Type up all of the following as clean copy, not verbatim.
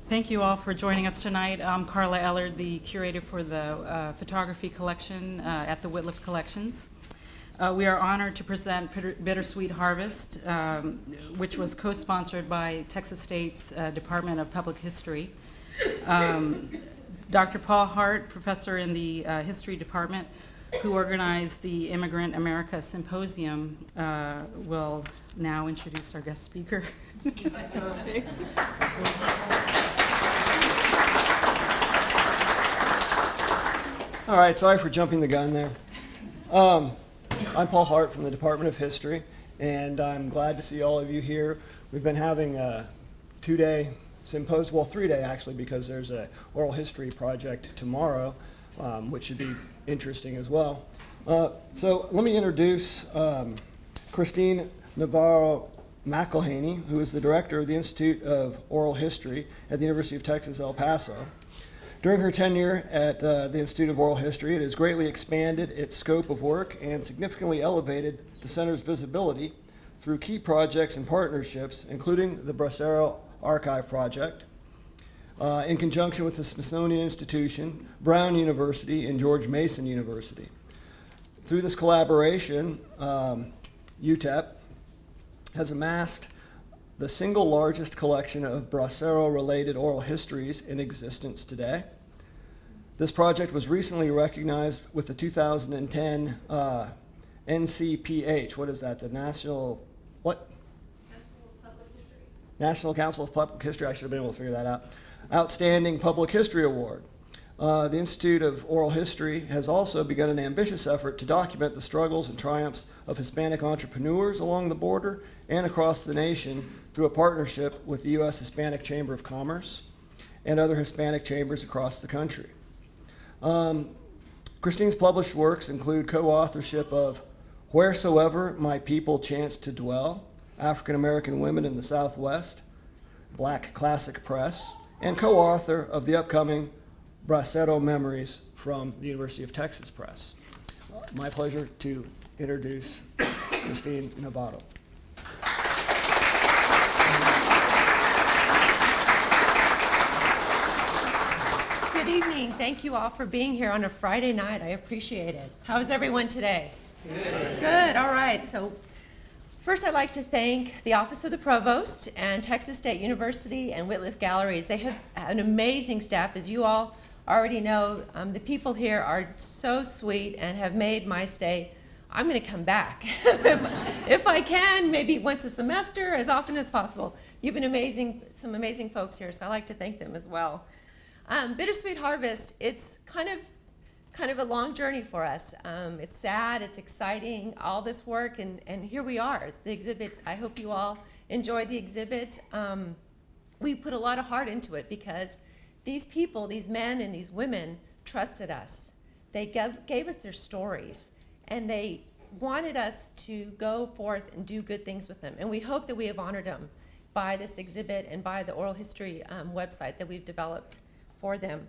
Thank you all for joining us tonight. I'm Carla Ellard, the curator for the photography collection at the Wittliff Collections. We are honored to present Bittersweet Harvest, which was co-sponsored by Texas State's Department of Public History. Dr. Paul Hart, professor in the History Department, who organized the Immigrant America Symposium, will now introduce our guest speaker. All right, sorry for jumping the gun there. I'm Paul Hart from the Department of History, and I'm glad to see all of you here. We've been having a 2-day symposium, well, 3-day actually, because there's an oral history project tomorrow, which should be interesting as well. So let me introduce Kristine Navarro-McElhaney, who is the director of the Institute of Oral History at the University of Texas, El Paso. During her tenure at the Institute of Oral History, it has greatly expanded its scope of work and significantly elevated the center's visibility through key projects and partnerships, including the Bracero Archive Project, in conjunction with the Smithsonian Institution, Brown University, and George Mason University. Through this collaboration, UTEP has amassed the single largest collection of Bracero-related oral histories in existence today. This project was recently recognized with the 2010 NCPH. What is that? The National Public History. National Council of Public History. I should have been able to figure that out. Outstanding Public History Award. The Institute of Oral History has also begun an ambitious effort to document the struggles and triumphs of Hispanic entrepreneurs along the border and across the nation through a partnership with the U.S. Hispanic Chamber of Commerce and other Hispanic chambers across the country. Kristine's published works include co-authorship of Wheresoever My People Chance to Dwell, African American Women in the Southwest, Black Classic Press, and co-author of the upcoming Bracero Memories from the University of Texas Press. My pleasure to introduce Kristine Navarro. Good evening. Thank you all for being here on a Friday night. I appreciate it. How is everyone today? Good. Good. All right. So first, I'd like to thank the Office of the Provost and Texas State University and Wittliff Galleries. They have an amazing staff, as you all already know. The people here are so sweet and have made my stay. I'm going to come back if I can, maybe once a semester, as often as possible. You've been amazing, some amazing folks here, so I'd like to thank them as well. Bittersweet Harvest, it's kind of a long journey for us. It's sad, it's exciting, all this work, and here we are, the exhibit. I hope you all enjoyed the exhibit. We put a lot of heart into it because these people, these men and these women, trusted us. They gave us their stories, and they wanted us to go forth and do good things with them. And we hope that we have honored them by this exhibit and by the oral history website that we've developed for them.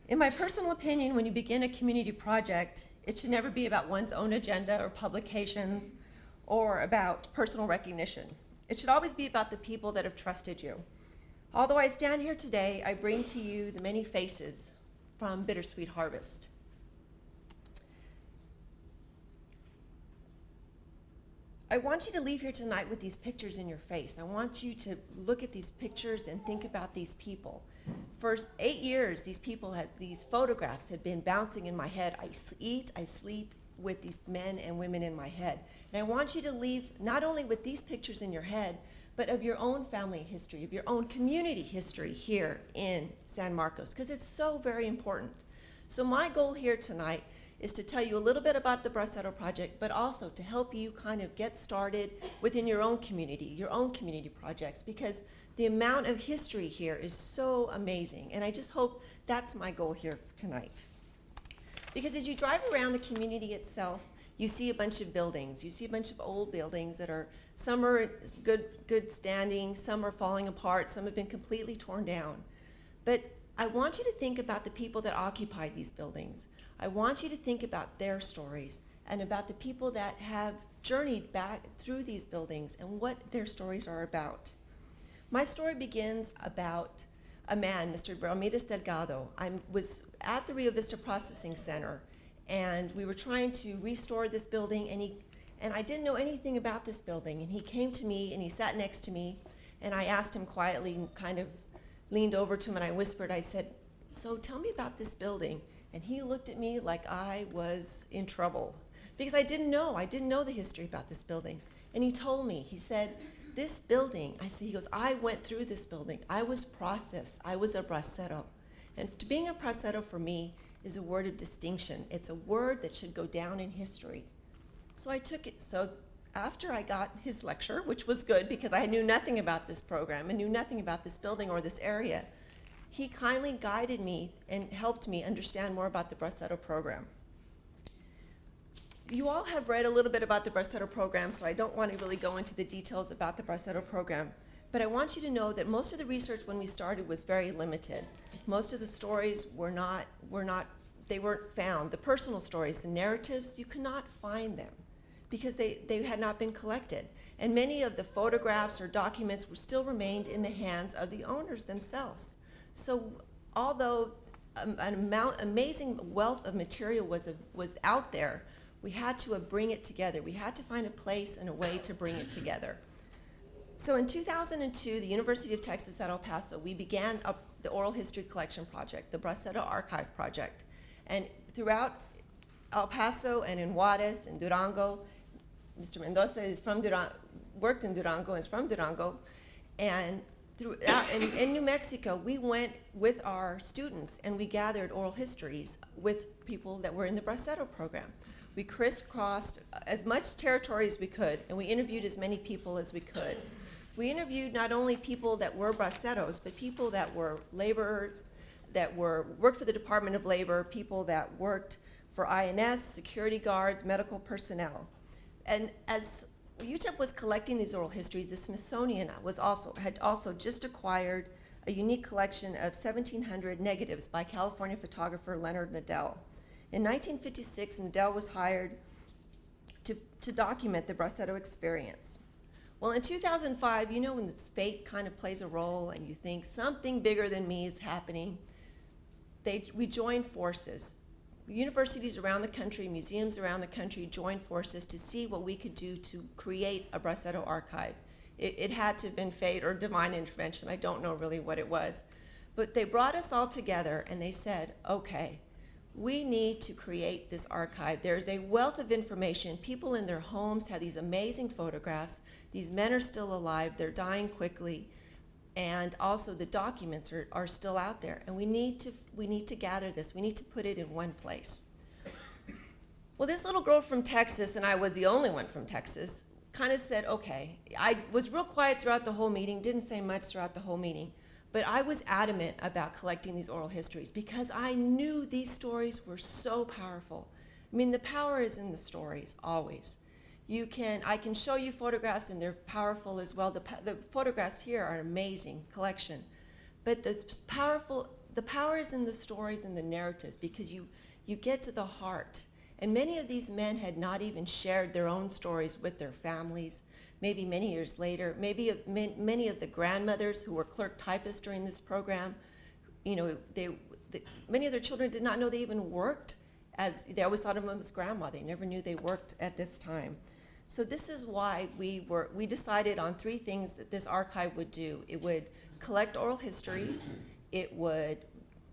In my personal opinion, when you begin a community project, it should never be about one's own agenda or publications or about personal recognition. It should always be about the people that have trusted you. Although I stand here today, I bring to you the many faces from Bittersweet Harvest. I want you to leave here tonight with these pictures in your face. I want you to look at these pictures and think about these people. For 8 years, these photographs have been bouncing in my head. I eat, I sleep with these men and women in my head. And I want you to leave not only with these pictures in your head, but of your own family history, of your own community history here in San Marcos, because it's so very important. So my goal here tonight is to tell you a little bit about the Bracero Project, but also to help you kind of get started within your own community projects, because the amount of history here is so amazing. And I just hope that's my goal here tonight. Because as you drive around the community itself, you see a bunch of buildings. You see a bunch of old buildings that are, some are good standing, some are falling apart, some have been completely torn down. But I want you to think about the people that occupy these buildings. I want you to think about their stories and about the people that have journeyed back through these buildings and what their stories are about. My story begins about a man, Mr. Ramirez Delgado. I was at the Rio Vista Processing Center, and we were trying to restore this building, and I didn't know anything about this building. And he came to me, and he sat next to me, and I asked him quietly, and kind of leaned over to him, and I whispered, I said, "So tell me about this building." And he looked at me like I was in trouble, because I didn't know the history about this building. And he told me, he said, "This building," he goes, "I went through this building. I was processed. I was a bracero." And to being a bracero for me is a word of distinction. It's a word that should go down in history. So I took it. So after I got his lecture, which was good because I knew nothing about this program and knew nothing about this building or this area, he kindly guided me and helped me understand more about the Bracero Program. You all have read a little bit about the Bracero Program, so I don't want to really go into the details about the Bracero Program. But I want you to know that most of the research when we started was very limited. Most of the stories they weren't found. The personal stories, the narratives, you could not find them because they had not been collected. And many of the photographs or documents still remained in the hands of the owners themselves. So although an amazing wealth of material was out there, we had to bring it together. We had to find a place and a way to bring it together. So in 2002, the University of Texas at El Paso, we began the Oral History Collection Project, the Bracero Archive Project. And throughout El Paso and in Juarez and Durango, Mr. Mendoza is from Durango, worked in Durango, is from Durango, and throughout in New Mexico, we went with our students and we gathered oral histories with people that were in the Bracero program. We crisscrossed as much territory as we could, and we interviewed as many people as we could. We interviewed not only people that were braceros, but people that were laborers, that worked for the Department of Labor, people that worked for INS, security guards, medical personnel. And as UTEP was collecting these oral histories, the Smithsonian had also just acquired a unique collection of 1,700 negatives by California photographer Leonard Nadell. In 1956, Nadell was hired to document the Bracero experience. Well, in 2005, you know when this fate kind of plays a role and you think something bigger than me is happening, we joined forces. Universities around the country, museums around the country joined forces to see what we could do to create a Bracero archive. It had to have been fate or divine intervention. I don't know really what it was. But they brought us all together and they said, okay, we need to create this archive. There's a wealth of information. People in their homes have these amazing photographs. These men are still alive. They're dying quickly. And also the documents are still out there. And we need to gather this. We need to put it in one place. Well, this little girl from Texas, and I was the only one from Texas, kind of said, okay. I was real quiet throughout the whole meeting, didn't say much throughout the whole meeting. But I was adamant about collecting these oral histories because I knew these stories were so powerful. I mean, the power is in the stories, always. I can show you photographs and they're powerful as well. The photographs here are an amazing collection. But the power is in the stories and the narratives because you get to the heart. And many of these men had not even shared their own stories with their families. Maybe many years later, maybe many of the grandmothers who were clerk typists during this program, you know, many of their children did not know they even worked, as they always thought of them as grandma. They never knew they worked at this time. So this is why we decided on 3 things that this archive would do. It would collect oral histories. It would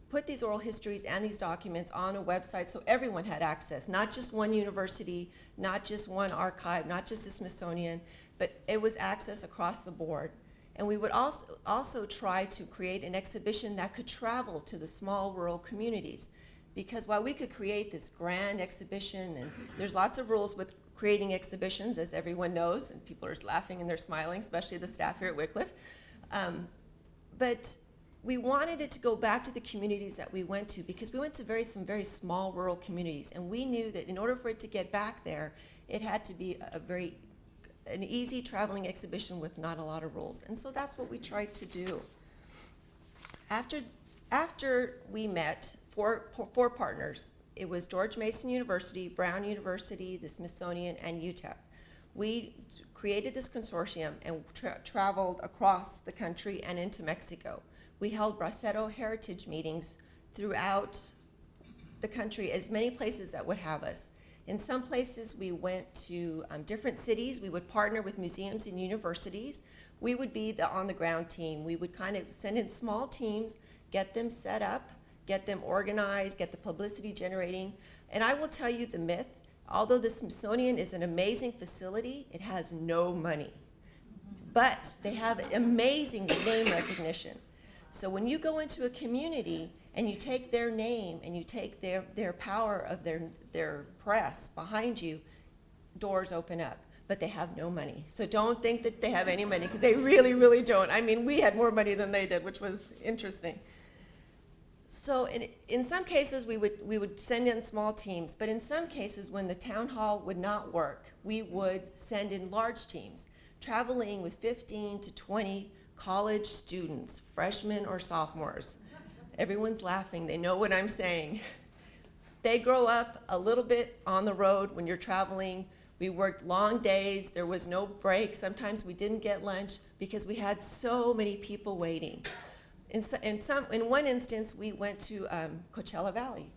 put these oral histories and these documents on a website so everyone had access, not just one university, not just one archive, not just the Smithsonian, but it was access across the board. And we would also try to create an exhibition that could travel to the small rural communities. Because while we could create this grand exhibition, and there's lots of rules with creating exhibitions, as everyone knows, and people are laughing and they're smiling, especially the staff here at Wittliff. But we wanted it to go back to the communities that we went to because we went to some very small rural communities, and we knew that in order for it to get back there, it had to be an easy traveling exhibition with not a lot of rules. And so that's what we tried to do. After we met, four partners, it was George Mason University, Brown University, the Smithsonian, and UTEP. We created this consortium and traveled across the country and into Mexico. we held Bracero heritage meetings throughout the country, as many places that would have us. In some places, we went to different cities. We would partner with museums and universities. We would be the on-the-ground team. We would kind of send in small teams, get them set up, get them organized, get the publicity generating. And I will tell you the myth, although the Smithsonian is an amazing facility, it has no money. But they have amazing name recognition. So when you go into a community and you take their name and you take their power of their press behind you, doors open up. But they have no money. So don't think that they have any money, because they really, really don't. I mean, we had more money than they did, which was interesting. So in some cases, we would send in small teams, but in some cases, when the town hall would not work, we would send in large teams, traveling with 15 to 20 college students, freshmen or sophomores. Everyone's laughing. They know what I'm saying. They grow up a little bit on the road when you're traveling. We worked long days. There was no break. Sometimes we didn't get lunch because we had so many people waiting. In one instance, we went to Coachella Valley,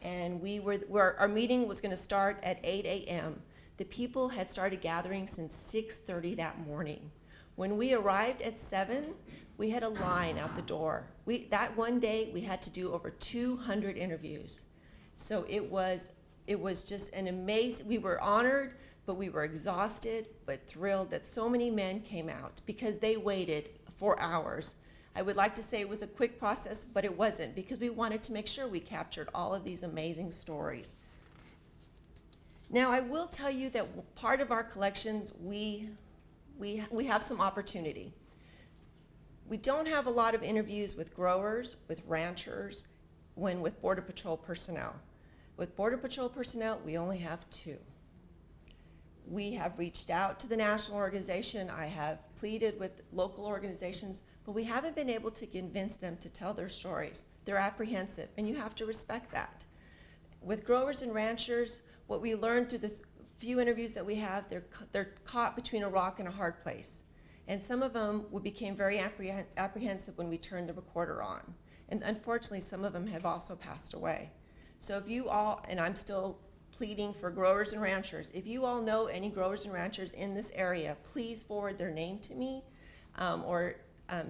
and our meeting was going to start at 8 a.m. The people had started gathering since 6:30 that morning. When we arrived at 7, we had a line out the door. That one day, we had to do over 200 interviews. So it was just an amazing, we were honored, but we were exhausted, but thrilled that so many men came out because they waited 4 hours. I would like to say it was a quick process, but it wasn't, because we wanted to make sure we captured all of these amazing stories. Now, I will tell you that part of our collections, we have some opportunity. We don't have a lot of interviews with growers, with ranchers, with Border Patrol personnel. With Border Patrol personnel, we only have 2. We have reached out to the national organization. I have pleaded with local organizations, but we haven't been able to convince them to tell their stories. They're apprehensive, and you have to respect that. With growers and ranchers, what we learned through the few interviews that we have, they're caught between a rock and a hard place. And some of them became very apprehensive when we turned the recorder on. And unfortunately, some of them have also passed away. So if you all, and I'm still pleading for growers and ranchers, if you all know any growers and ranchers in this area, please forward their name to me, or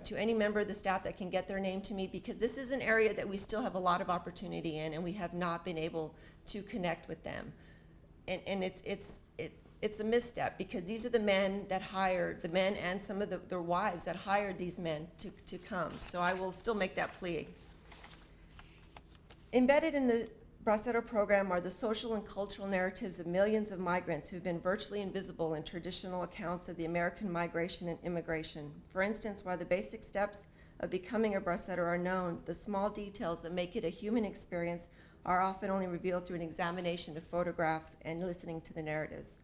to any member of the staff that can get their name to me, because this is an area that we still have a lot of opportunity in, and we have not been able to connect with them. And it's a misstep, because these are the men that hired, the men and some of their wives that hired these men to come. So I will still make that plea. Embedded in the Bracero program are the social and cultural narratives of millions of migrants who have been virtually invisible in traditional accounts of the American migration and immigration. For instance, while the basic steps of becoming a Bracero are known, the small details that make it a human experience are often only revealed through an examination of photographs and listening to the narratives.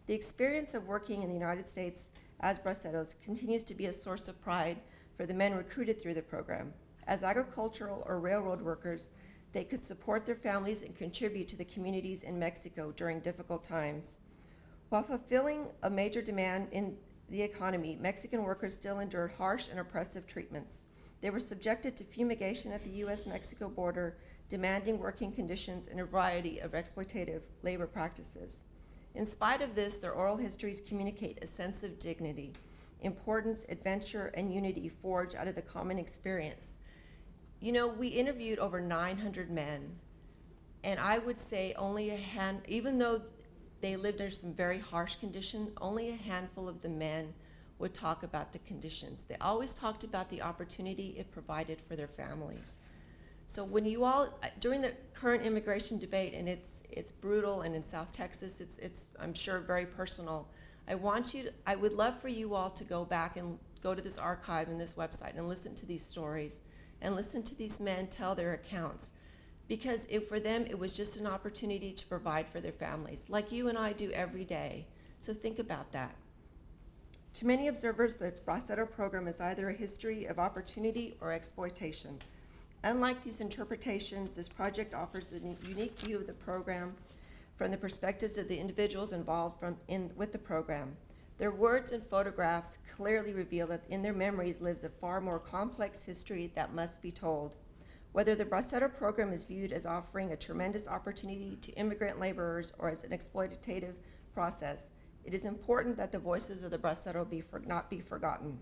The experience of working in the United States as Braceros continues to be a source of pride for the men recruited through the program. As agricultural or railroad workers, they could support their families and contribute to the communities in Mexico during difficult times. While fulfilling a major demand in the economy, Mexican workers still endured harsh and oppressive treatments. They were subjected to fumigation at the U.S.-Mexico border, demanding working conditions and a variety of exploitative labor practices. In spite of this, their oral histories communicate a sense of dignity, importance, adventure, and unity forged out of the common experience. You know, we interviewed over 900 men, and I would say only even though they lived under some very harsh conditions, only a handful of the men would talk about the conditions. They always talked about the opportunity it provided for their families. So when you all, during the current immigration debate, and it's brutal, and in South Texas, it's I'm sure very personal, I would love for you all to go back and go to this archive and this website and listen to these stories and listen to these men tell their accounts, because for them it was just an opportunity to provide for their families, like you and I do every day. So think about that. To many observers, the Bracero program is either a history of opportunity or exploitation. Unlike these interpretations, this project offers a unique view of the program from the perspectives of the individuals involved with the program. Their words and photographs clearly reveal that in their memories lives a far more complex history that must be told. Whether the Bracero Program is viewed as offering a tremendous opportunity to immigrant laborers or as an exploitative process, it is important that the voices of the Bracero not be forgotten.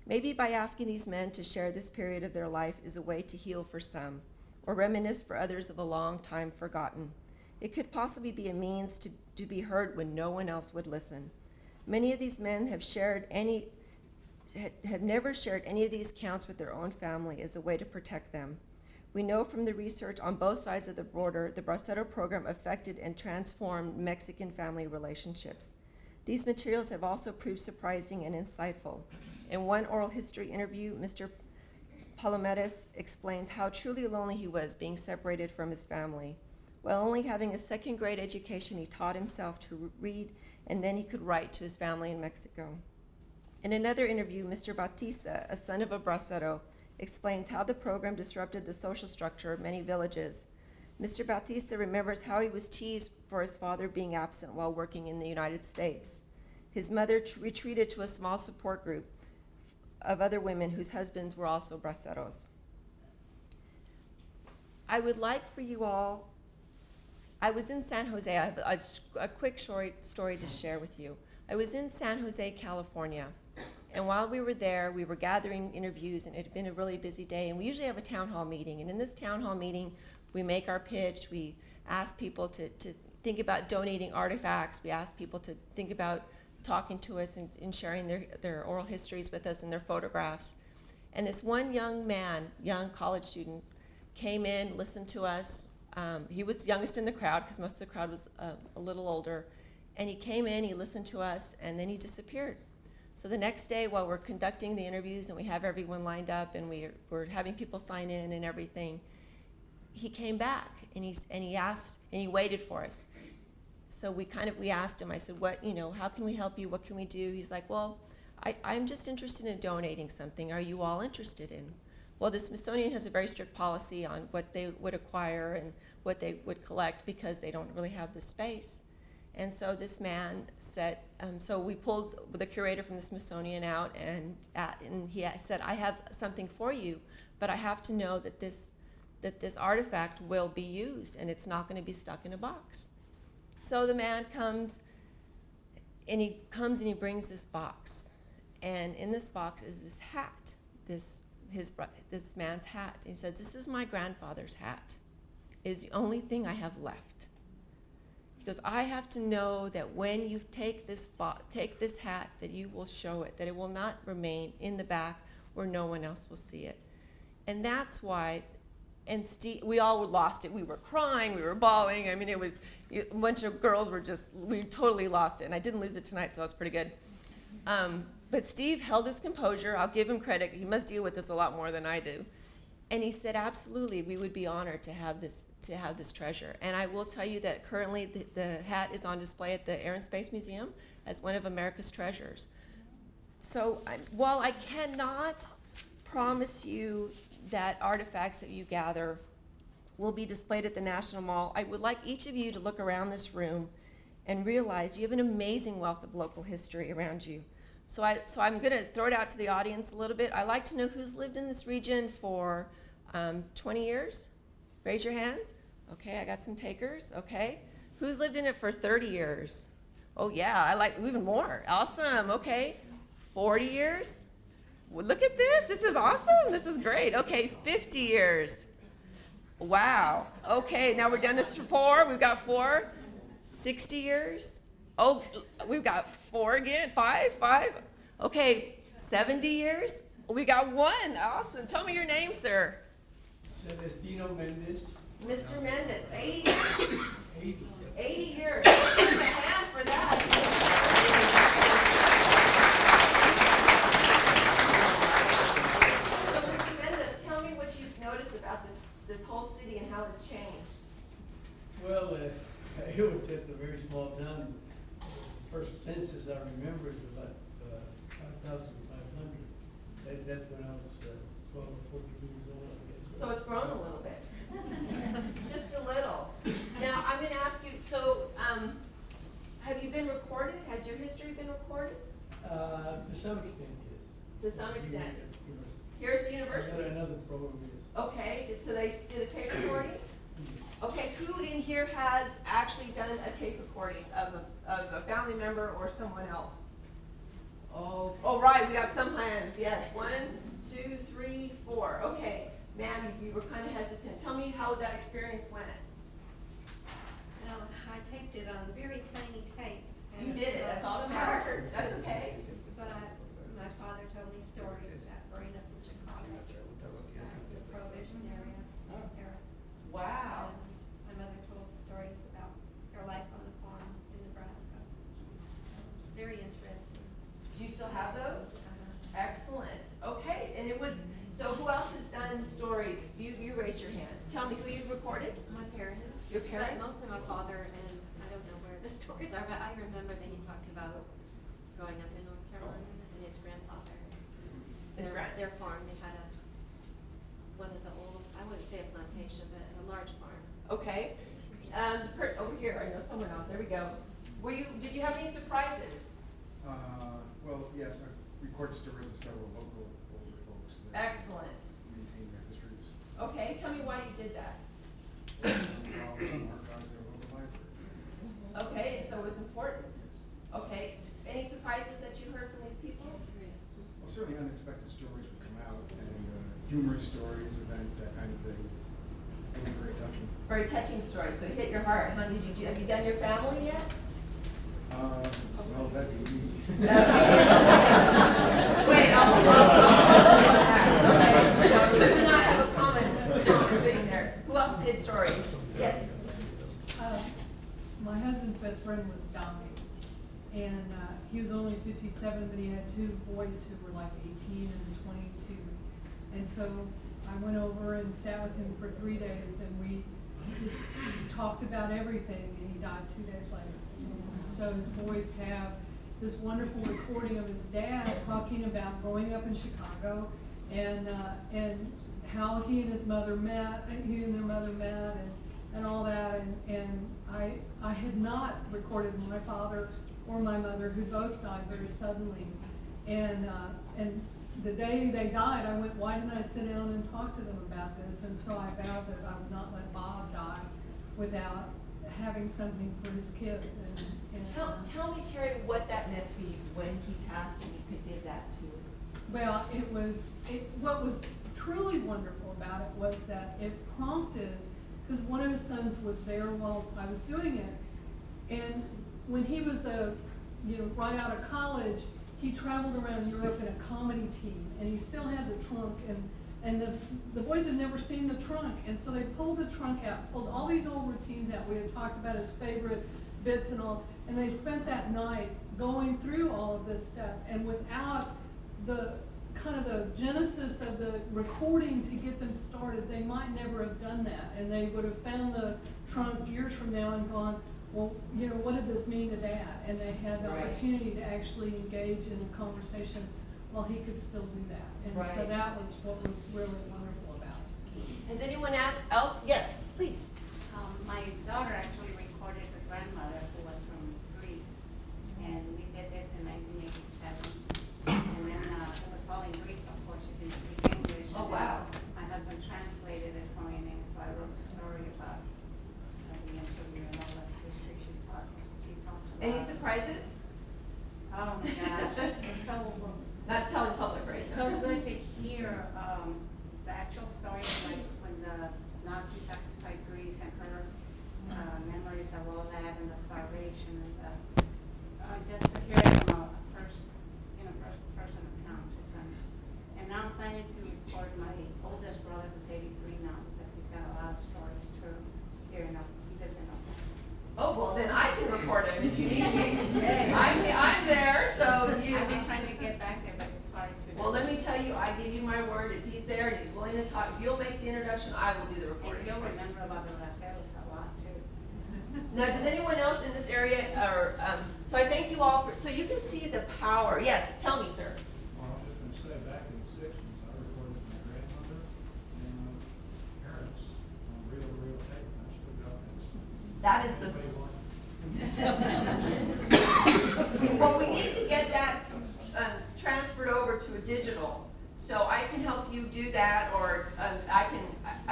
Maybe by asking these men to share this period of their life is a way to heal for some, or reminisce for others of a long time forgotten. It could possibly be a means to be heard when no one else would listen. Many of these men have never shared any of these accounts with their own family as a way to protect them. We know from the research on both sides of the border, the Bracero Program affected and transformed Mexican family relationships. These materials have also proved surprising and insightful. In one oral history interview, Mr. Palomedes explains how truly lonely he was being separated from his family. While only having a second-grade education, he taught himself to read, and then he could write to his family in Mexico. In another interview, Mr. Bautista, a son of a Bracero, explains how the program disrupted the social structure of many villages. Mr. Bautista remembers how he was teased for his father being absent while working in the United States. His mother retreated to a small support group of other women whose husbands were also Braceros. I would like for you all, I was in San Jose. I have a quick short story to share with you. I was in San Jose, California, and while we were there, we were gathering interviews, and it had been a really busy day, and we usually have a town hall meeting, and in this town hall meeting, we make our pitch, we ask people to think about donating artifacts, we ask people to think about talking to us and sharing their oral histories with us and their photographs. And this one young man, young college student, came in, listened to us. He was youngest in the crowd because most of the crowd was a little older. And he came in, he listened to us, and then he disappeared. So the next day, while we're conducting the interviews and we have everyone lined up and we're having people sign in and everything, he came back and he asked and he waited for us. So we asked him, I said, how can we help you? What can we do? He's like, well, I'm just interested in donating something. Are you all interested in? Well, the Smithsonian has a very strict policy on what they would acquire and what they would collect because they don't really have the space. And so this man said, so we pulled the curator from the Smithsonian out and he said, I have something for you, but I have to know that this artifact will be used and it's not going to be stuck in a box. So the man comes and he brings this box, and in this box is this hat, this man's hat. And he says, "This is my grandfather's hat. It is the only thing I have left." He goes, "I have to know that when you take this hat, that you will show it, that it will not remain in the back where no one else will see it." And that's why. And Steve, we all lost it. We were crying, we were bawling. I mean, it was a bunch of girls we totally lost it. And I didn't lose it tonight, so that was pretty good. But Steve held his composure. I'll give him credit. He must deal with this a lot more than I do. And he said, absolutely, we would be honored to have this treasure. And I will tell you that currently the hat is on display at the Air and Space Museum as one of America's treasures. So while I cannot promise you that artifacts that you gather will be displayed at the National Mall, I would like each of you to look around this room and realize you have an amazing wealth of local history around you. So I'm going to throw it out to the audience a little bit. I'd like to know who's lived in this region for 20 years. Raise your hands. Okay, I got some takers. Okay. Who's lived in it for 30 years? Oh, yeah, I like even more. Awesome. Okay. 40 years? Well, look at this. This is awesome. This is great. Okay, 50 years. Wow. Okay, now we're down to 4. We've got 4. 60 years. Oh, we've got 4 again. 5. Okay, 70 years. We got 1. Awesome. Tell me your name, sir. Celestino Mendez. Mr. Mendez. 80 years. 80 years. Give us a hand for that. This whole city and how it's changed? Well, it was just a very small town. The first census I remember is about 5,500. That's when I was 12 or 14 years old, I guess. So it's grown a little bit. Just a little. Now, I'm going to ask you, so have you been recorded? Has your history been recorded? To some extent, yes. To some extent. University. Here at the university? Another program, yes. Okay, so they did a tape recording? Okay, who in here has actually done a tape recording of a family member or someone else? Oh, right, we have some hands, yes. 1, 2, 3, 4. Okay, ma'am, you were kind of hesitant. Tell me how that experience went. I taped it on very tiny tapes. You did it, that's all that matters. That's okay. But my father told me stories about growing up in Chicago, the Prohibition era. Wow. And my mother told stories about her life on the farm in Nebraska. Very interesting. Do you still have those? Excellent. Okay, and it was, so who else has done stories? You raised your hand. Tell me who you recorded? My parents. Your parents? Mostly my father, and I don't know where the stories are, but I remember that he talked about growing up in North Carolina and his grandfather. Their farm, they had one of the old, I wouldn't say a plantation, but a large farm. Okay. Over here, I know someone else. There we go. Did you have any surprises? Well, yes, I recorded stories of several local older folks that Excellent. maintain their histories. Okay, tell me why you did that. Some archives at a local library. Okay, and so it was important. Okay, any surprises that you heard from these people? Well, certainly unexpected stories would come out, and humorous stories, events, that kind of thing. It was very touching. Very touching story, so it hit your heart. How did you do? Have you done your family yet? Well, that'd be me. Wait, okay, so you and I have a common thing there. Who else did stories? Yes. My husband's best friend was dying, and he was only 57, but he had 2 boys who were like 18 and 22. And so I went over and sat with him for 3 days, and we just talked about everything, and he died 2 days later. So his boys have this wonderful recording of his dad talking about growing up in Chicago, and how he and their mother met, and all that, and I had not recorded my father or my mother, who both died very suddenly, and the day they died, I went, why didn't I sit down and talk to them about this? And so I vowed that I would not let Bob die without having something for his kids. Tell me, Terry, what that meant for you when he passed and you could give that to us. Well, what was truly wonderful about it was that it prompted, because one of his sons was there while I was doing it, and when he was right out of college, he traveled around Europe in a comedy team, and he still had the trunk, and the boys had never seen the trunk, and so they pulled the trunk out, pulled all these old routines out. We had talked about his favorite bits and all, and they spent that night going through all of this stuff, and without the kind of the genesis of the recording to get them started, they might never have done that, and they would have found the trunk years from now and gone, well, what did this mean to Dad? And they had the opportunity to actually engage in a conversation while he could still do that. And so that was what was really wonderful about it. Has anyone else? Yes, please. My daughter actually recorded her grandmother, who was from Greece, and we did this in 1987. And then it was all in Greek, of course, she didn't speak English. Oh, wow. My husband translated it for me, and so I wrote a story about the interview and all the history she talked about. Any surprises? Oh my gosh, it's so, Not telling public, right? so good to hear the actual story, like when the Nazis occupied Greece and her memories of all that and the starvation and just to hear it from a first person account. And now I'm planning to record my oldest brother, who's 83 now, because he's got a lot of stories to hear. He doesn't know. Oh, well, then I can record him if you need me. I'm there, so you. I've been trying to get back there, but it's hard to. Well, let me tell you, I give you my word, if he's there and he's willing to talk, if you'll make the introduction, I will do the And recording. you'll remember about the Braceros a lot too. Now, does anyone else in this area, so I thank you all so you can see the power. Yes, tell me, sir. Well, I was just gonna say, back in the 60s, I recorded my grandmother and parents on reel tape, and I stood up and. That is the, Well, we need to get that transferred over to a digital. So I can help you do that, or I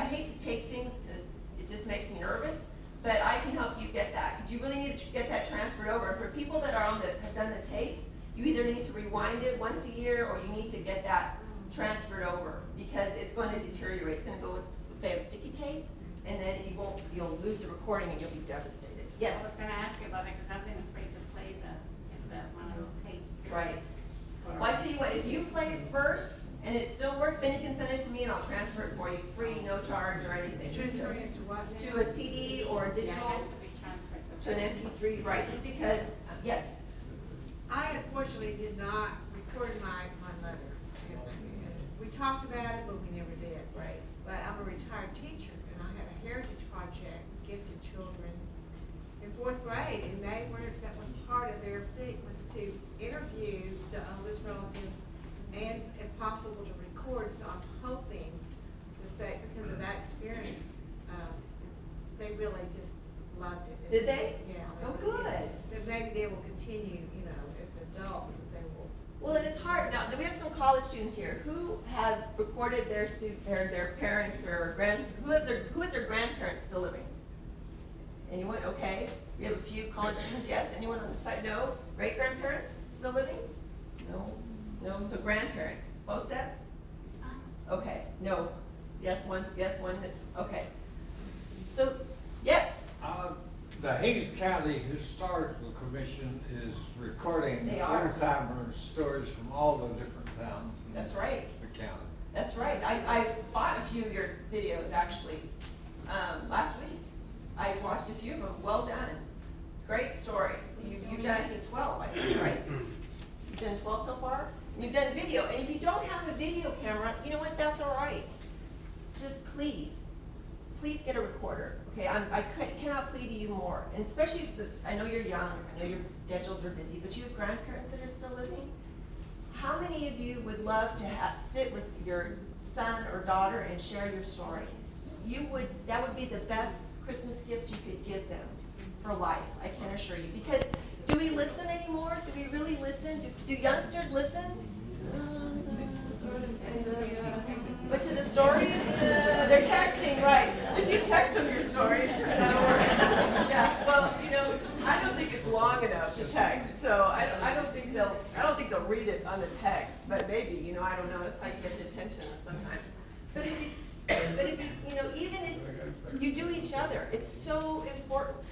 hate to take things because it just makes me nervous, but I can help you get that, because you really need to get that transferred over. For people that have done the tapes, you either need to rewind it once a year, or you need to get that transferred over, because it's going to deteriorate. It's going to go with, if they have sticky tape, and then you'll lose the recording and you'll be devastated. Yes? I was gonna ask you about it, because I've been afraid to play one of those tapes. Right. Well, I tell you what, if you play it first and it still works, then you can send it to me and I'll transfer it for you, free, no charge or anything. Transfer it to what? To a CD or a Yeah, it digital, has to be transferred to an MP3, right, just because, yes. I unfortunately did not record my mother. We talked about it, but we never did. Right. But I'm a retired teacher, and I had a heritage project, gifted children in 4th grade, and that was part of their thing, was to interview the oldest relative and, if possible, to record. So I'm hoping that because of that experience, they really just loved it. Did they? Yeah. Oh, really good. did. That maybe they will continue, as adults, that they will. Well, it is hard. Now, we have some college students here who have recorded their parents or who has their grandparents still living? Anyone? Okay. We have a few college students, yes. Anyone on the side? No. Great-grandparents still living? No. No. So grandparents. Both sets? Okay. No. Yes, one. Yes, one. Okay. So, yes. The Hays County Historical Commission is recording They are. old-timer stories from all the different towns in That's right. the county. That's right. I bought a few of your videos actually last week. I watched a few of them. Well done. Great stories. You've done, I think, 12, I think, right? You've done 12 so far? And you've done video. And if you don't have a video camera, you know what? That's all right. Just please get a recorder. Okay, I cannot plead to you more. And especially, I know you're young, I know your schedules are busy, but you have grandparents that are still living. How many of you would love to sit with your son or daughter and share your story? That would be the best Christmas gift you could give them for life, I can assure you. Because do we listen anymore? Do we really listen? Do youngsters listen? But to the stories, they're texting, right? If you text them your story, sure, that'll work. Yeah, well, I don't think it's long enough to text, so I don't think they'll read it on the text, but maybe, I don't know, that's how you get the attention sometimes. But if you, even if you do each other, it's so important.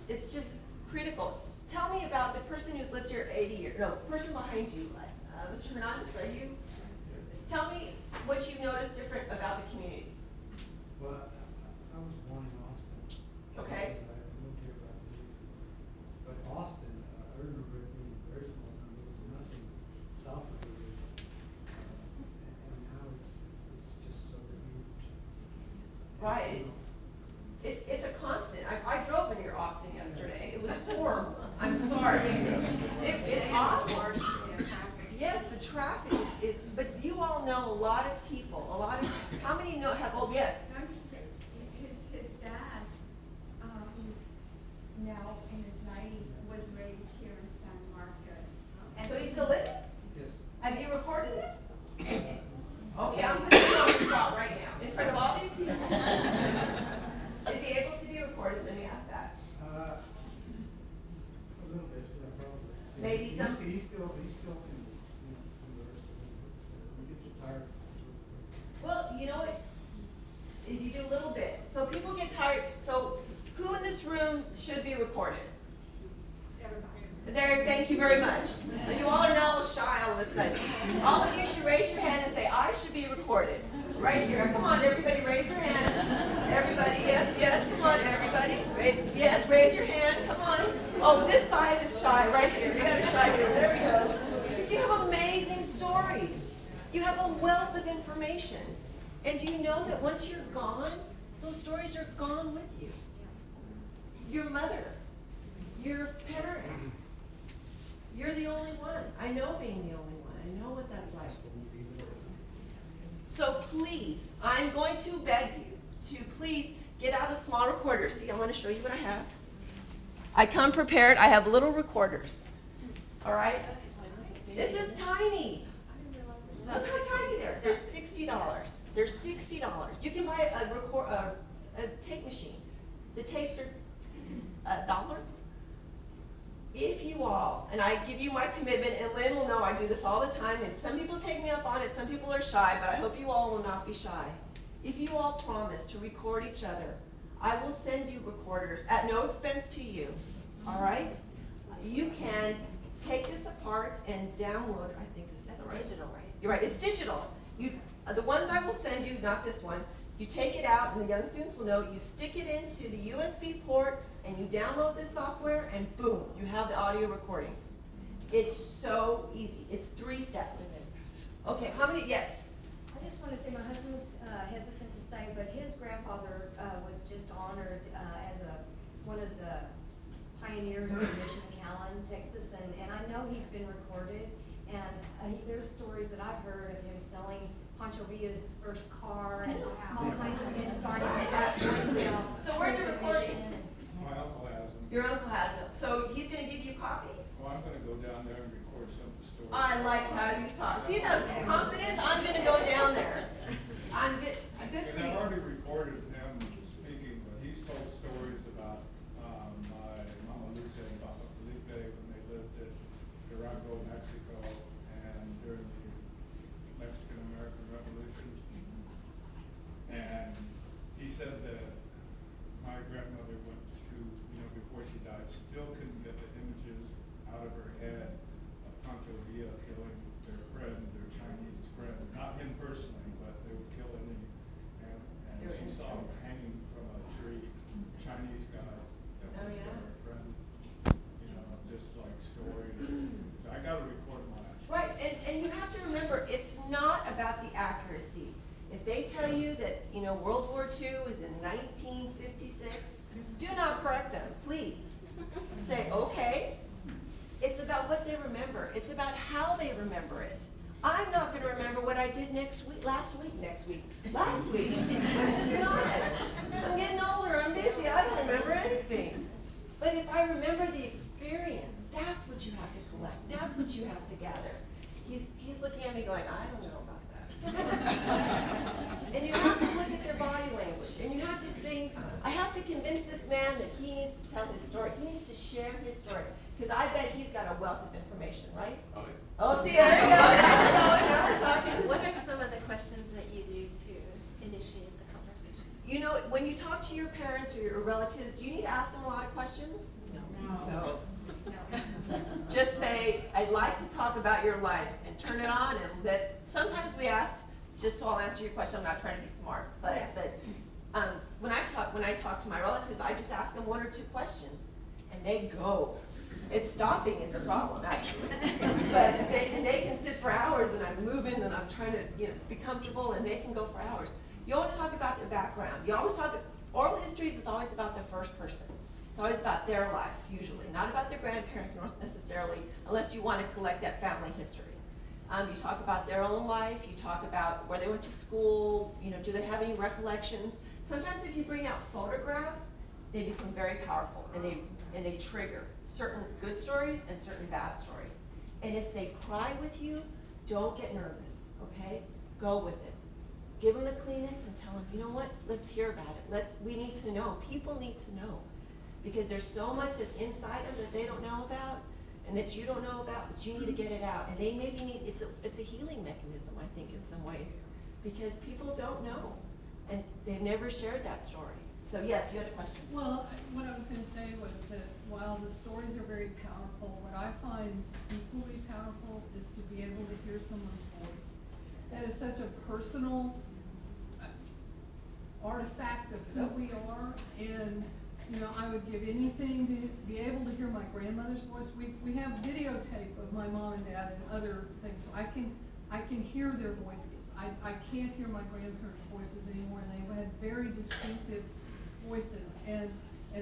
It's just critical. Tell me about the person who's lived here 80 years, no, the person behind you, Mr. Hernandez, tell me what you've noticed different about the community. Well, I was born in Austin. Okay. I moved here about 2 years ago. But Austin, I remember it being a very small town. There was nothing south of the river. And now it's just so huge. Right, it's a constant. I drove in near Austin yesterday. It was horrible. I'm sorry. It's awful. Yes, the traffic is, but you all know a lot of people, how many have, yes? His dad, who's now in his 90s, was raised here in San Marcos. And So he's still living? Yes. Have you recorded it? Okay, I'm putting you on the spot right now, in front of all these people. Is he able to be recorded? Let me ask that. A little bit, yeah, probably. Maybe He's some- still in the rest of it. We get too tired. Well, you know what? If you do a little bit, so people get tired. So who in this room should be recorded? There, thank you very much. You all are now shy all of a sudden. All of you should raise your hand and say, I should be recorded. Right here. Come on, everybody, raise your hands. Everybody, yes, come on, everybody. Raise your hand. Come on. Oh, this side is shy, right here. You got a shy here. There we go. Because you have amazing stories. You have a wealth of information. And do you know that once you're gone, those stories are gone with you? Your mother, your parents. You're the only one. I know being the only one. I know what that's like. So please, I'm going to beg you to please get out a small recorder. See, I want to show you what I have. I come prepared. I have little recorders. All right? This is tiny. Look how tiny they are. They're $60. They're $60. You can buy a tape machine. The tapes are $1. If you all, and I give you my commitment, and Lynn will know I do this all the time, and some people take me up on it, some people are shy, but I hope you all will not be shy. If you all promise to record each other, I will send you recorders at no expense to you, all right? You can take this apart and download, I think this is right. Digital, right? You're right, it's digital. The ones I will send you, not this one, you take it out, and the young students will know, you stick it into the USB port, and you download this software, and boom, you have the audio recordings. It's so easy. It's 3 steps. Okay, how many? Yes? I just want to say, my husband's hesitant to say, but his grandfather was just honored as one of the pioneers of Mission McAllen, Texas, and I know he's been recorded, and there's stories that I've heard of him selling Pancho Rios' his first car, and all kinds of things, starting with first voicemail. So where are the recordings? My uncle has them. Your uncle has them. So he's going to give you copies? Well, I'm gonna go down there and record some of the stories. I like how he's talking. See the confidence? I'm going to go down there. I'm good And for I've you. already recorded him speaking, but he's told stories about my Mama Luce and Papa Felipe when they lived at Durango, Mexico, and during the Mexican-American Revolution. And he said that my grandmother went to, before she died, still couldn't get the images out of her head of Pancho Villa killing their friend, their Chinese friend. Not him personally, but they would kill him. And she saw him hanging from a tree, Chinese guy that was her friend. Just like stories. So I gotta record mine. Right, and you have to remember, it's not about the accuracy. If they tell you that, World War II is in 1956, do not correct them, please. Say, okay. It's about what they remember. It's about how they remember it. I'm not going to remember what I did last week. Last week. I'm just not. I'm getting older. I'm busy. I don't remember anything. But if I remember the experience, that's what you have to collect. That's what you have to gather. He's looking at me going, I don't know about that. And you have to look at their body language. And you have to think, I have to convince this man that he needs to tell his story. He needs to share his story. Because I bet he's got a wealth of information, right? Oh, yeah. Oh, see, there you go. Now we're talking. What are some of the questions that you do to initiate the conversation? When you talk to your parents or your relatives, do you need to ask them a lot of questions? No. Just say, I'd like to talk about your life, and turn it on, and sometimes we ask, just so I'll answer your question, I'm not trying to be smart, but when I talk to my relatives, I just ask them 1 or 2 questions, and they go. It's stopping is the problem, actually. But they can sit for hours, and I'm moving, and I'm trying to be comfortable, and they can go for hours. You always talk about their background. You always talk. Oral histories is always about the first person. It's always about their life, usually, not about their grandparents necessarily, unless you want to collect that family history. You talk about their own life. You talk about where they went to school. Do they have any recollections? Sometimes if you bring out photographs, they become very powerful, and they trigger certain good stories and certain bad stories. And if they cry with you, don't get nervous, okay? Go with it. Give them the Kleenex and tell them, you know what? Let's hear about it. We need to know. People need to know. Because there's so much that's inside them that they don't know about and that you don't know about, but you need to get it out. And they maybe need, it's a healing mechanism, I think, in some ways. Because people don't know. And they've never shared that story. So yes, you had a question. Well, what I was going to say was that while the stories are very powerful, what I find equally powerful is to be able to hear someone's voice. That is such a personal artifact of who we are, and I would give anything to be able to hear my grandmother's voice. We have videotape of my mom and dad and other things, so I can hear their voices. I can't hear my grandparents' voices anymore, and they had very distinctive voices, and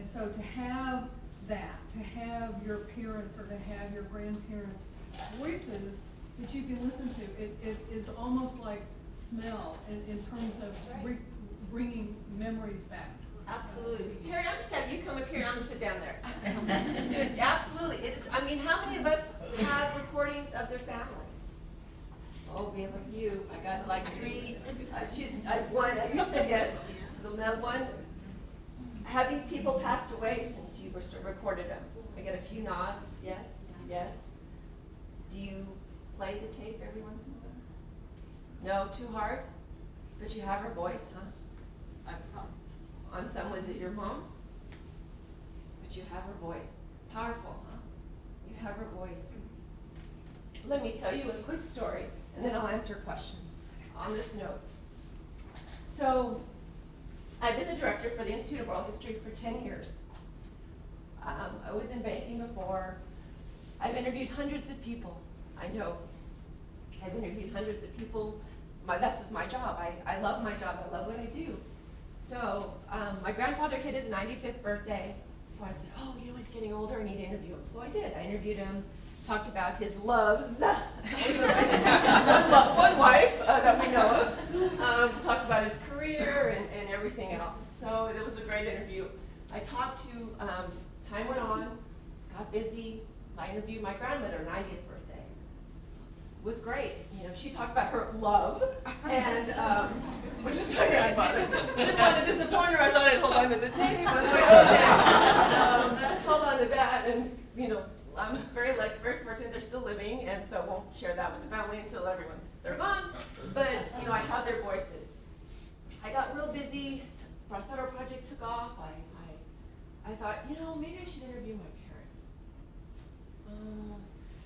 so to have that, to have your parents or to have your grandparents' voices that you can listen to, it is almost like smell in terms of bringing memories back. Absolutely. Terry, I'm just have you come up here and I'm gonna sit down there. She's doing, absolutely. It is, I mean, how many of us have recordings of their family? Oh, we have a few. I got like 3. One, you said yes. The one. Have these people passed away since you recorded them? I get a few nods. Yes, yes. Do you play the tape every once in a while? No, too hard? But you have her voice, huh? On some. On some, was it your mom? But you have her voice. Powerful, huh? You have her voice. Let me tell you a quick story, and then I'll answer questions on this note. So, I've been the director for the Institute of Oral History for 10 years. I was in banking before. I've interviewed hundreds of people. I know. I've interviewed hundreds of people. That's just my job. I love my job. I love what I do. So my grandfather hit his 95th birthday. So I said, oh, you know, he's getting older. I need to interview him. So I did. I interviewed him, talked about his loves. one wife that we know of. Talked about his career and everything else. So it was a great interview. I talked to, time went on, got busy. I interviewed my grandmother, 90th birthday. It was great. You know, she talked about her love, and which is okay. I bought it. Didn't want to disappoint her. I thought I'd hold on to the tape. I was like, okay, hold on to that. And you know, I'm very fortunate they're still living, and so won't share that with the family until they're gone. But you know, I have their voices. I got real busy. Bracero project took off. I thought, you know, maybe I should interview my parents.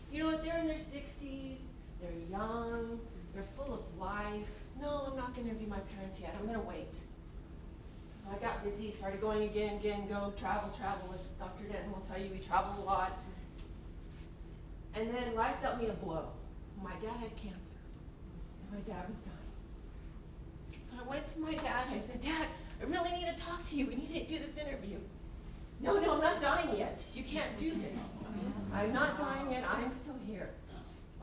You know what? They're in their 60s. They're young. They're full of life. No, I'm not going to interview my parents yet. I'm going to wait. So I got busy, started going again, go, travel. As Dr. Denton will tell you, we traveled a lot. And then life dealt me a blow. My dad had cancer. And my dad was dying. So I went to my dad and I said, Dad, I really need to talk to you. We need to do this interview. No, I'm not dying yet. You can't do this. I'm not dying yet. I'm still here.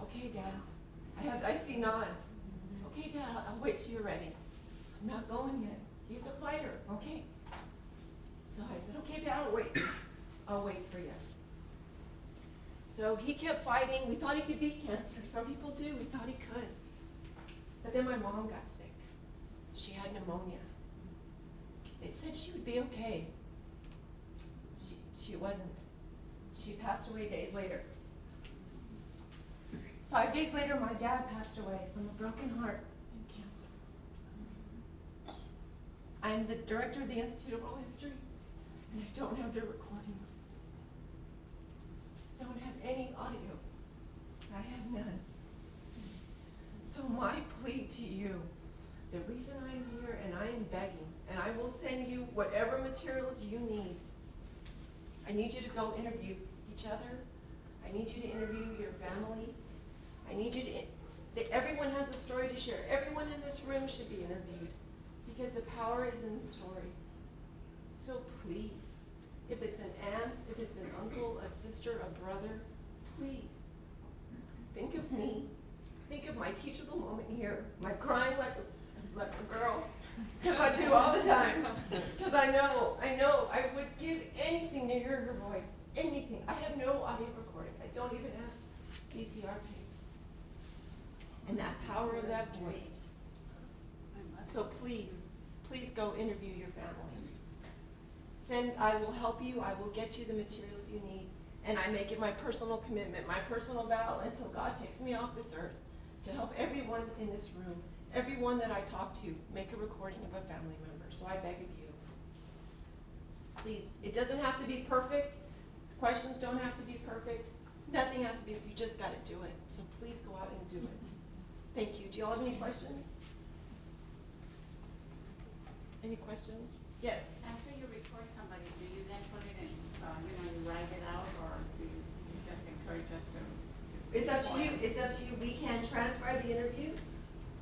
Okay, Dad. I see nods. Okay, Dad, I'll wait till you're ready. I'm not going yet. He's a fighter. Okay. So I said, okay, Dad, I'll wait for you. So he kept fighting. We thought he could beat cancer. Some people do. We thought he could. But then my mom got sick. She had pneumonia. They said she would be okay. She wasn't. She passed away days later. 5 days later, my dad passed away from a broken heart and cancer. I'm the director of the Institute of Oral History, and I don't have their recordings. I don't have any audio. I have none. So my plea to you, the reason I'm here, and I am begging, and I will send you whatever materials you need. I need you to go interview each other. I need you to interview your family. I need you to, everyone has a story to share. Everyone in this room should be interviewed because the power is in the story. So please, if it's an aunt, if it's an uncle, a sister, a brother, please, think of me. Think of my teachable moment here, my crying like a girl, because I do all the time. Because I know, I would give anything to hear her voice, anything. I have no audio recording. I don't even have VCR tapes. And that power of that voice. So please go interview your family. I will help you, I will get you the materials you need, and I make it my personal commitment, my personal vow until God takes me off this earth, to help everyone in this room, everyone that I talk to, make a recording of a family member. So I beg of you. Please, it doesn't have to be perfect. Questions don't have to be perfect. Nothing has to be, you just got to do it. So please go out and do it. Thank you. Do you all have any questions? Any questions? Yes. After you record somebody, do you then put it in, you write it out, or do you just encourage us to? It's up to you. It's up to you. We can transcribe the interview.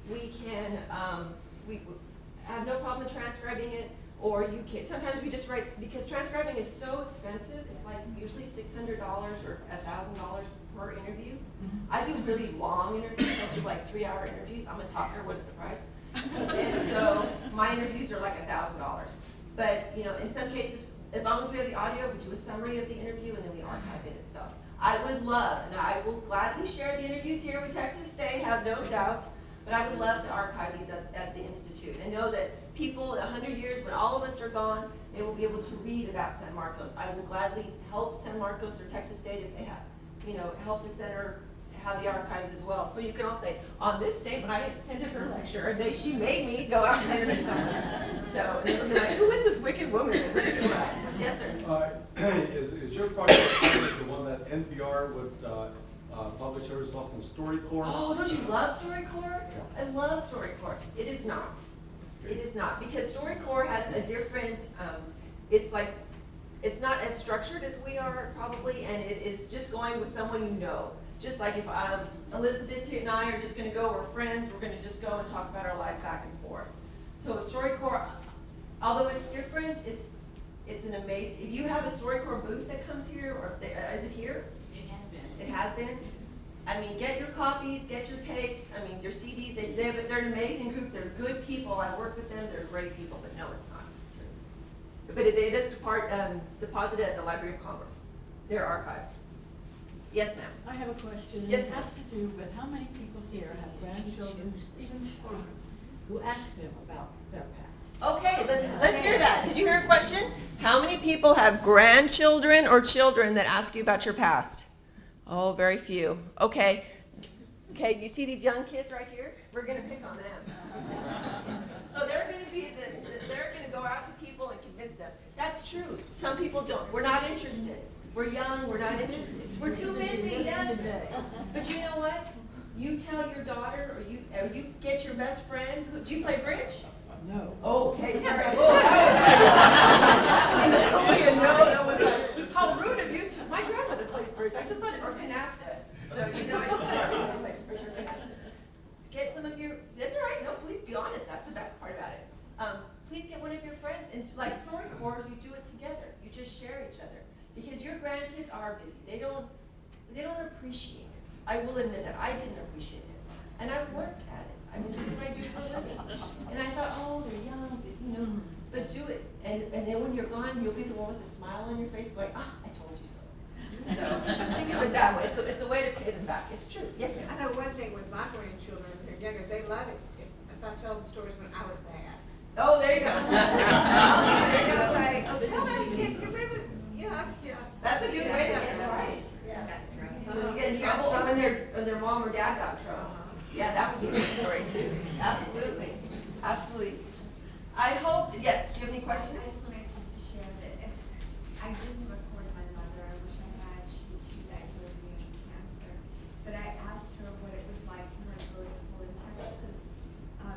We can, we have no problem transcribing it, or you can, sometimes we just write, because transcribing is so expensive, it's like usually $600 or $1,000 per interview. I do really long interviews. I do like 3-hour interviews. I'm a talker, what a surprise. And so my interviews are like $1,000. But, you know, in some cases, as long as we have the audio, we do a summary of the interview and then we archive it itself. I would love, and I will gladly share the interviews here with Texas State, have no doubt, but I would love to archive these at the Institute and know that people, 100 years, when all of us are gone, they will be able to read about San Marcos. I will gladly help San Marcos or Texas State if they have, you know, help the center have the archives as well. So you can all say, on this day when I attended her lecture, she made me go out and interview someone. So, and they'll be like, who is this wicked woman? Yes, sir. Is your project the one that NPR would publish herself in StoryCorps? Oh, don't you love StoryCorps? Yeah. I love StoryCorps. It is not. It is not, because StoryCorps has a different, it's not as structured as we are probably, and it is just going with someone you know. Just like if Elizabeth and I are just going to go, we're friends, we're going to just go and talk about our lives back and forth. So StoryCorps, although it's different, it's an amazing, if you have a StoryCorps booth that comes here, or is it here? It has been. It has been? I mean, get your copies, get your tapes, I mean, your CDs, they're an amazing group, they're good people, I work with them, they're great people, but no, it's not true. But it is deposited at the Library of Congress, their archives. Yes, ma'am. I have a question. Yes, It has to do with how many people here have grandchildren, even children, who ask them about their past. Okay, let's hear that. Did you hear a question? How many people have grandchildren or children that ask you about your past? Oh, very few. Okay. Okay, you see these young kids right here? We're going to pick on them. So they're going to go out to people and convince them. That's true. Some people don't. We're not interested. We're young, we're not interested. We're too busy, yes. But you know what? You tell your daughter, or you get your best friend. Do you play bridge? No. Okay, sorry. How rude of you to, my grandmother plays bridge. I just thought, or canasta. So you know, I just play bridge or canasta. Get some of your, that's all right. No, please be honest. That's the best part about it. Please get one of your friends, and like StoryCorps, you do it together. You just share each other. Because your grandkids are busy. They don't appreciate it. I will admit that. I didn't appreciate it. And I worked at it. I mean, this is what I do for a living. And I thought, oh, they're young, you know, but do it. And then when you're gone, you'll be the one with a smile on your face going, I told you so. So just think of it that way. It's a way to pay them back. It's true. Yes, ma'am. I know one thing with my grandchildren, when they're younger, they love it if I tell them stories when I was bad. Oh, there you go. They're going to say, tell us, you remember, yeah. That's a good way to get it right. Yeah. You get in trouble when their mom or dad got in trouble. Yeah, that would be a good story too. Absolutely. Absolutely. I hope, yes, do you have any questions? I just wanted to share that I didn't record my mother. I wish I had. She died of ovarian cancer. But I asked her what it was like for her to go to school in Texas.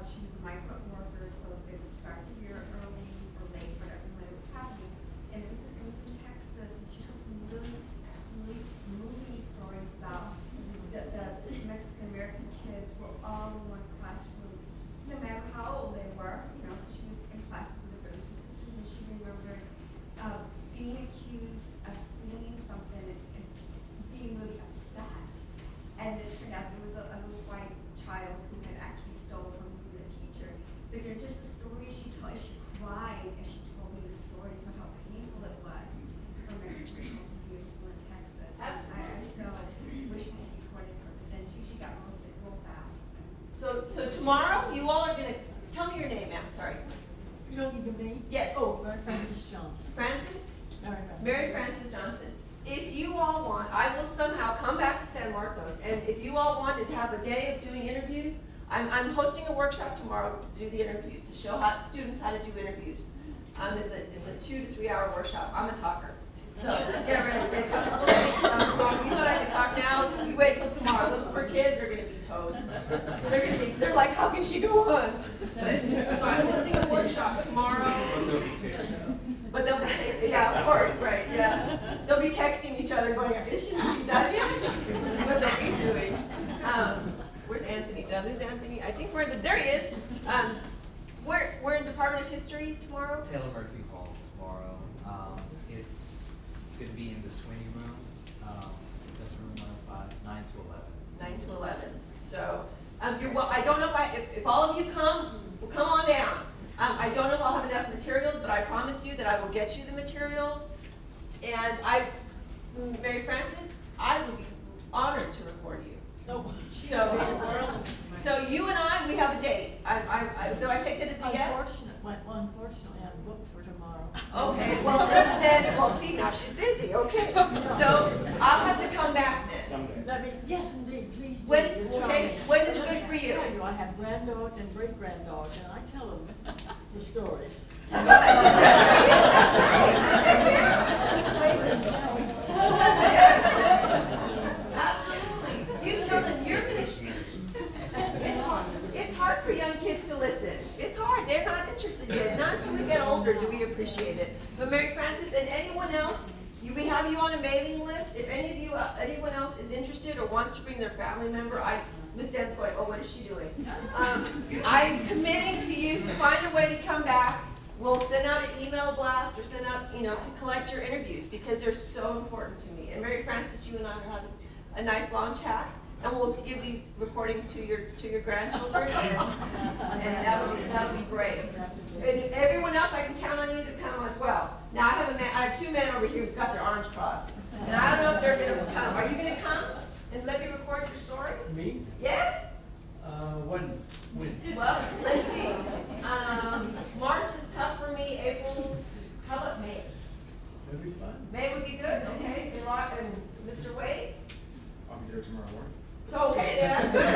She was a migrant worker, so they would start the year early or late, whatever, when they were traveling. And it was in Texas, and she told some really moving stories about the Mexican American kids were all in one classroom, no matter how old they were. You know, so she was in classes with her brothers and sisters, and she remembered being accused of stealing something and being really upset. And it turned out there was a little white child who had actually stolen something from the teacher. But they're just the stories she told. She cried as she told me the stories about how painful it was for Mexican children to go to school in Texas. I so wish I had recorded her, but then she got real sick real fast. So tomorrow, you all are going to, tell me your name, ma'am, sorry. You don't need me? Yes. Oh, Mary Frances Johnson. Francis? Mary Frances Johnson. If you all want, I will somehow come back to San Marcos, and if you all wanted to have a day of doing interviews, I'm hosting a workshop tomorrow to do the interviews, to show students how to do interviews. It's a 2 to 3 hour workshop. I'm a talker. So get ready. You thought I could talk now? You wait till tomorrow. Those poor kids are going to be toast. They're like, how can she go on? So I'm hosting a workshop tomorrow. But they'll be, yeah, of course, right, yeah. They'll be texting each other going, is she done yet? That's what they'll be doing. Where's Anthony? Did I lose Anthony? I think there he is. We're in Department of History tomorrow. Taylor Murphy Hall tomorrow. It's going to be in the Sweeney Room. That's room 105, 9 to 11. 9 to 11. So, I don't know if all of you come on down. I don't know if I'll have enough materials, but but I promise you that I will get you the materials. And Mary Frances, I would be honored to record you. So you and I, we have a date. Do I take that as a yes? Unfortunately, I'm booked for tomorrow. Okay, well, see, now she's busy, okay. So I'll have to come back then. Yes, indeed, please do. When, You're okay, charming. when is good for you? I tell you, I have granddaughters and great-granddaughters, and I tell them the stories. Absolutely. You tell them you're gonna. It's hard for young kids to listen. It's hard. They're not interested yet. Not until we get older do we appreciate it. But Mary Frances and anyone else, we have you on a mailing list. If anyone else is interested or wants to bring their family member, Miss Dan's going, oh, what is she doing? I'm committing to you to find a way to come back. We'll send out an email blast or send out, to collect your interviews because they're so important to me. And Mary Frances, you and I will have a nice long chat, and we'll give these recordings to your grandchildren, and that'll be great. And everyone else, I can count on you to come as well. Now I have two men over here who've got their arms crossed, and I don't know if they're going to come. Are you going to come and let me record your story? Me? Yes. When? Well, let's see. March is tough for me. April, how about May? That'd be fun. May would be good, okay? And Mr. Wade? I'll be there tomorrow morning. Okay, that's good.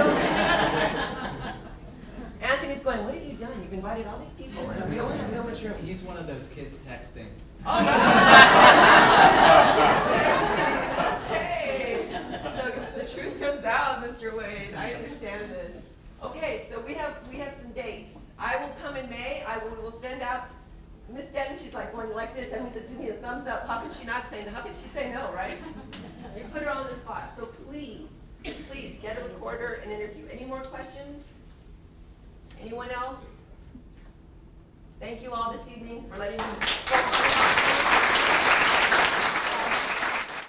Anthony's going, what have you done? You've invited all these people, and we only have so much room. He's one of those kids texting. Oh, okay. So the truth comes out, Mr. Wade. I understand this. Okay, so we have some dates. I will come in May. We will send out. Miss Denton, she's like going like this. I mean, to me a thumbs up. How can she not say no? How can she say no, right? You put her on the spot. So please get a recorder and interview. Any more questions? Anyone else? Thank you all this evening for letting me.